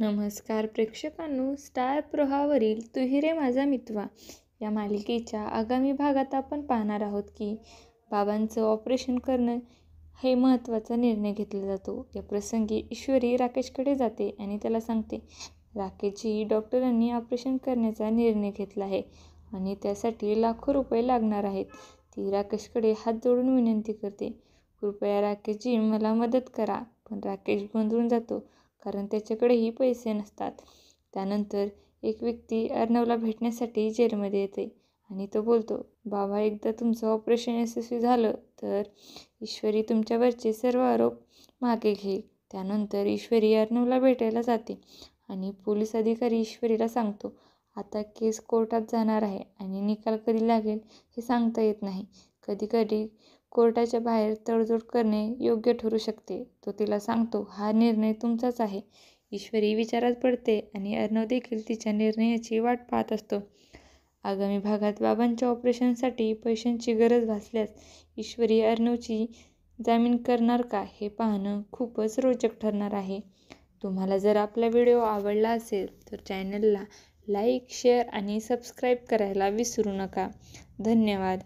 नमस्कार प्रेक्षकांनो, स्टार प्रवाहावरील तू ही रे माझा मितवा या मालिकेच्या आगामी भागात आपण पाहणार आहोत की बाबांचं ऑपरेशन करणं हे महत्त्वाचा निर्णय घेतला जातो. या प्रसंगी ईश्वरी राकेशकडे जाते आणि त्याला सांगते, राकेशजी, डॉक्टरांनी ऑपरेशन करण्याचा निर्णय घेतला आहे आणि त्यासाठी लाखो रुपये लागणार आहेत. ती राकेशकडे हात जोडून विनंती करते, कृपया राकेशजी मला मदत करा. पण राकेश गोंधळून जातो कारण त्याच्याकडेही पैसे नसतात. त्यानंतर एक व्यक्ती अर्णवला भेटण्यासाठी जेलमध्ये येते आणि तो बोलतो, बाबा, एकदा तुमचं ऑपरेशन यशस्वी झालं तर ईश्वरी तुमच्यावरचे सर्व आरोप मागे घेईल. त्यानंतर ईश्वरी अर्णवला भेटायला जाते आणि पोलीस अधिकारी ईश्वरीला सांगतो, आता केस कोर्टात जाणार आहे आणि निकाल कधी लागेल हे सांगता येत नाही. कधीकधी कोर्टाच्या बाहेर तडजोड करणे योग्य ठरू शकते. तो तिला सांगतो, हा निर्णय तुमचाच आहे. ईश्वरी विचारात पडते आणि अर्णव देखील तिच्या निर्णयाची वाट पाहत असतो. आगामी भागात बाबांच्या ऑपरेशनसाठी पैशांची गरज भासल्यास ईश्वरी अर्णवची जामीन करणार का हे पाहणं खूपच रोचक ठरणार आहे. तुम्हाला जर आपला व्हिडिओ आवडला असेल तर चॅनलला लाईक, शेअर आणि सबस्क्राईब करायला विसरू नका. धन्यवाद.